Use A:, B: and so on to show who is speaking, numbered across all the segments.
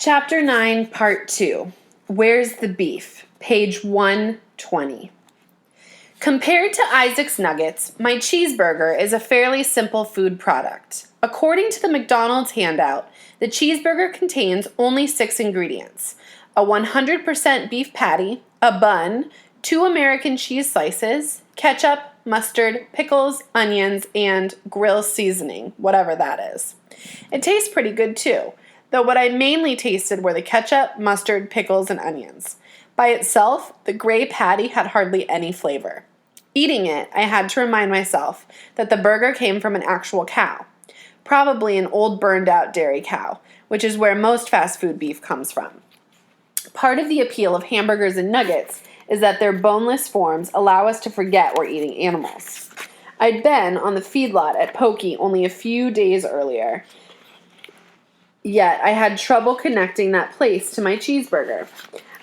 A: Chapter 9, Part 2. Where's the Beef? Page 120. Compared to Isaac's Nuggets, my cheeseburger is a fairly simple food product. According to the McDonald's handout, the cheeseburger contains only 6 ingredients: a 100% beef patty, a bun, 2 American cheese slices, ketchup, mustard, pickles, onions, and grill seasoning, whatever that is. It tastes pretty good too, though what I mainly tasted were the ketchup, mustard, pickles, and onions. By itself, the gray patty had hardly any flavor. Eating it, I had to remind myself that the burger came from an actual cow, probably an old burned-out dairy cow, which is where most fast food beef comes from. Part of the appeal of hamburgers and nuggets is that their boneless forms allow us to forget we're eating animals. I'd been on the feedlot at Pokey only a few days earlier, yet I had trouble connecting that place to my cheeseburger.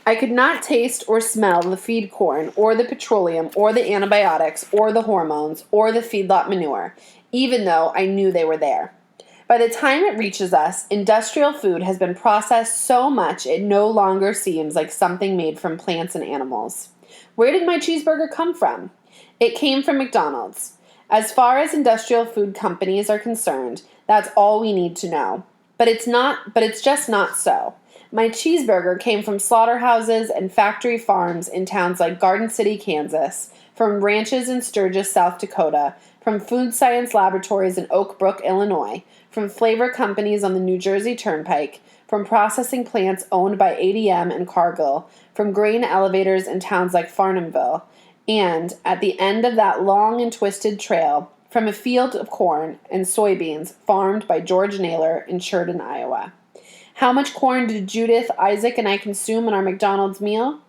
A: I could not taste or smell the feed corn, or the petroleum, or the antibiotics, or the hormones, or the feedlot manure, even though I knew they were there. By the time it reaches us, industrial food has been processed so much it no longer seems like something made from plants and animals. Where did my cheeseburger come from? It came from McDonald's. As far as industrial food companies are concerned, that's all we need to know. But it's just not so. My cheeseburger came from slaughterhouses and factory farms in towns like Garden City, Kansas, from ranches in Sturgis, South Dakota, from food science laboratories in Oak Brook, Illinois, from flavor companies on the New Jersey Turnpike, from processing plants owned by ADM and Cargill, from grain elevators in towns like Farnhamville, and, at the end of that long and twisted trail, from a field of corn and soybeans farmed by George Naylor in Sheridan, Iowa. How much corn did Judith, Isaac, and I consume in our McDonald's meal?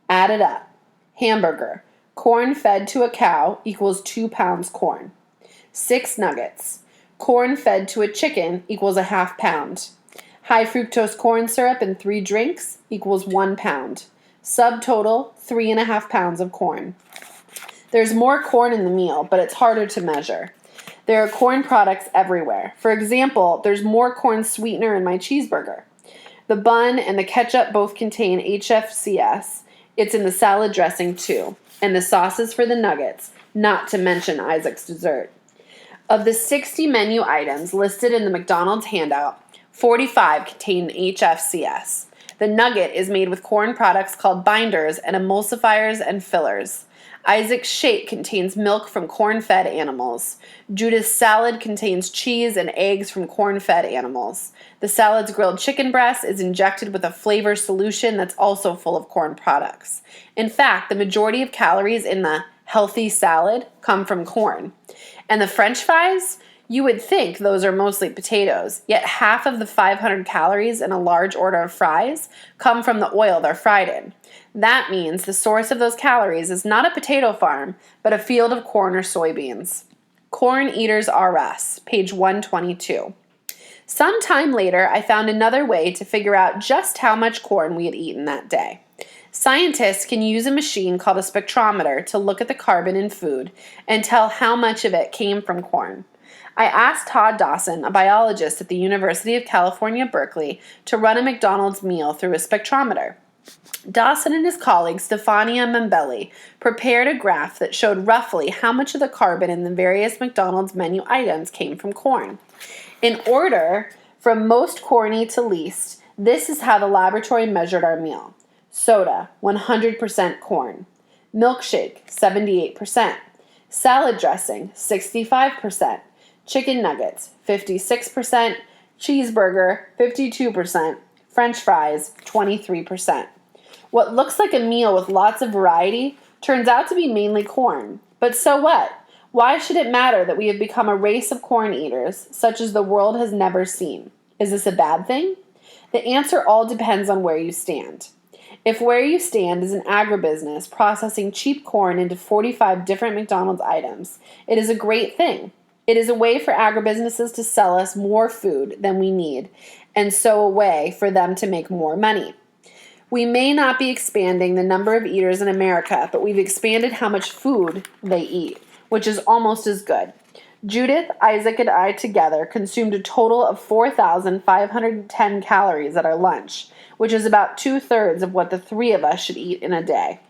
A: Add it up. Hamburger. Corn fed to a cow equals 2 pounds corn. 6 nuggets. Corn fed to a chicken equals a half pound. High fructose corn syrup and 3 drinks equals 1 pound. Subtotal, 3.5 pounds of corn. There's more corn in the meal, but it's harder to measure. There are corn products everywhere. For example, there's more corn sweetener in my cheeseburger. The bun and the ketchup both contain HFCS. It's in the salad dressing too. And the sauces for the nuggets, not to mention Isaac's dessert. Of the 60 menu items listed in the McDonald's handout, 45 contain HFCS. The nugget is made with corn products called binders and emulsifiers and fillers. Isaac's shake contains milk from corn-fed animals. Judith's salad contains cheese and eggs from corn-fed animals. The salad's grilled chicken breast is injected with a flavor solution that's also full of corn products. In fact, the majority of calories in the healthy salad come from corn. And the French fries? You would think those are mostly potatoes, yet half of the 500 calories in a large order of fries come from the oil they're fried in. That means the source of those calories is not a potato farm, but a field of corn or soybeans. Corn Eaters R Us, page 122. Some time later, I found another way to figure out just how much corn we had eaten that day. Scientists can use a machine called a spectrometer to look at the carbon in food and tell how much of it came from corn. I asked Todd Dawson, a biologist at the University of California, Berkeley, to run a McDonald's meal through a spectrometer. Dawson and his colleague Stefania Membelli prepared a graph that showed roughly how much of the carbon in the various McDonald's menu items came from corn. In order from most corny to least, this is how the laboratory measured our meal. Soda, 100% corn. Milkshake, 78%. Salad dressing, 65%. Chicken nuggets, 56%. Cheeseburger, 52%. French fries, 23%. What looks like a meal with lots of variety turns out to be mainly corn. But so what? Why should it matter that we have become a race of corn eaters, such as the world has never seen? Is this a bad thing? The answer all depends on where you stand. If where you stand is an agribusiness processing cheap corn into 45 different McDonald's items, it is a great thing. It is a way for agribusinesses to sell us more food than we need, and so a way for them to make more money. We may not be expanding the number of eaters in America, but we've expanded how much food they eat, which is almost as good. Judith, Isaac, and I together consumed a total of 4,510 calories at our lunch, which is about 2/3 of what the three of us should eat in a day.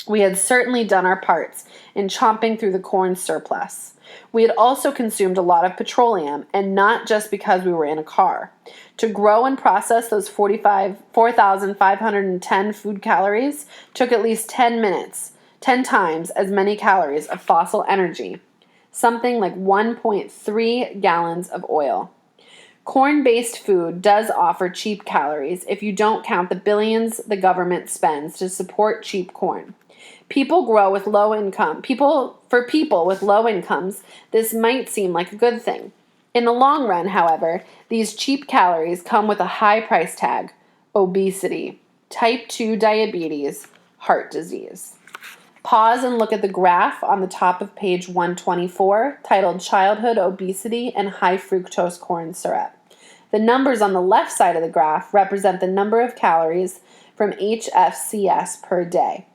A: We had certainly done our parts in chomping through the corn surplus. We had also consumed a lot of petroleum, and not just because we were in a car. To grow and process those 4,510 food calories took at least 10 minutes, 10 times as many calories of fossil energy, something like 1.3 gallons of oil. Corn-based food does offer cheap calories if you don't count the billions the government spends to support cheap corn. For people with low incomes, this might seem like a good thing. In the long run, however, these cheap calories come with a high price tag: obesity, type 2 diabetes, heart disease. Pause and look at the graph on the top of page 124, titled Childhood Obesity and High Fructose Corn Syrup. The numbers on the left side of the graph represent the number of calories from HFCS per day.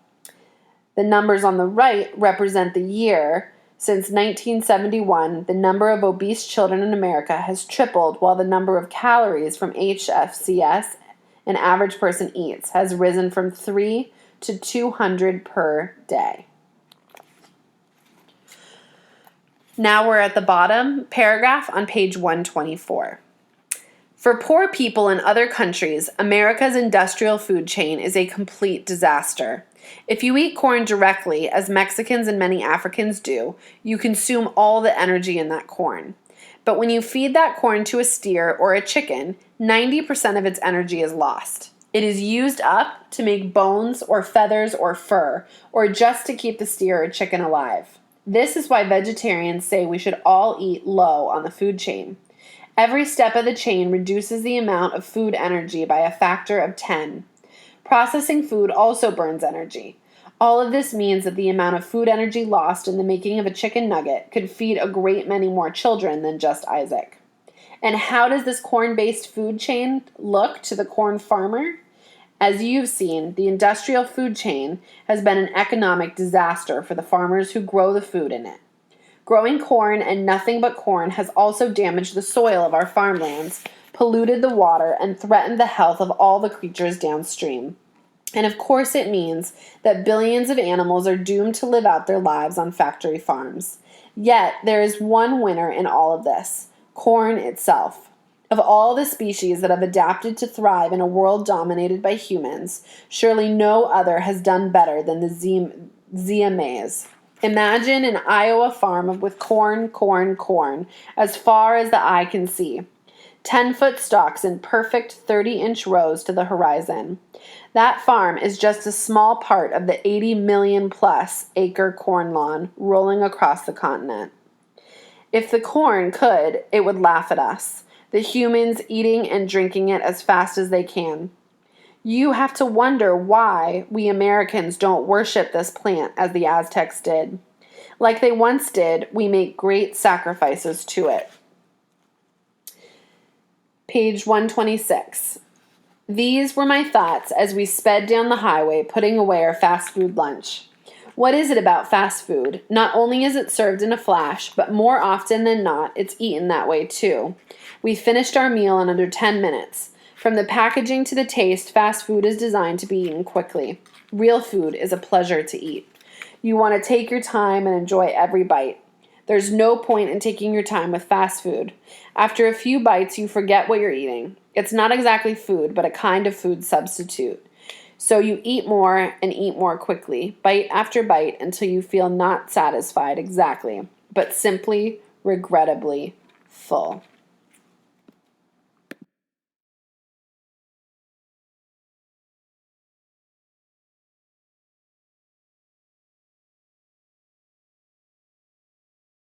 A: The numbers on the right represent the year. Since 1971, the number of obese children in America has tripled, while the number of calories from HFCS an average person eats has risen from 3 to 200 per day. Now we're at the bottom paragraph on page 124. For poor people in other countries, America's industrial food chain is a complete disaster. If you eat corn directly, as Mexicans and many Africans do, you consume all the energy in that corn. But when you feed that corn to a steer or a chicken, 90% of its energy is lost. It is used up to make bones or feathers or fur, or just to keep the steer or chicken alive. This is why vegetarians say we should all eat low on the food chain. Every step of the chain reduces the amount of food energy by a factor of 10. Processing food also burns energy. All of this means that the amount of food energy lost in the making of a chicken nugget could feed a great many more children than just Isaac. And how does this corn-based food chain look to the corn farmer? As you've seen, the industrial food chain has been an economic disaster for the farmers who grow the food in it. Growing corn and nothing but corn has also damaged the soil of our farmlands, polluted the water, and threatened the health of all the creatures downstream. And of course it means that billions of animals are doomed to live out their lives on factory farms. Yet there is one winner in all of this: corn itself. Of all the species that have adapted to thrive in a world dominated by humans, surely no other has done better than the Zea mays. Imagine an Iowa farm with corn, as far as the eye can see. 10-foot stalks in perfect 30-inch rows to the horizon. That farm is just a small part of the 80 million-plus acre corn lawn rolling across the continent. If the corn could, it would laugh at us, the humans eating and drinking it as fast as they can. You have to wonder why we Americans don't worship this plant as the Aztecs did. Like they once did, we make great sacrifices to it. Page 126. These were my thoughts as we sped down the highway, putting away our fast food lunch. What is it about fast food? Not only is it served in a flash, but more often than not, it's eaten that way too. We finished our meal in under 10 minutes. From the packaging to the taste, fast food is designed to be eaten quickly. Real food is a pleasure to eat. You want to take your time and enjoy every bite. There's no point in taking your time with fast food. After a few bites, you forget what you're eating. It's not exactly food, but a kind of food substitute. So you eat more and eat more quickly, bite after bite, until you feel not satisfied exactly, but simply, regrettably, full.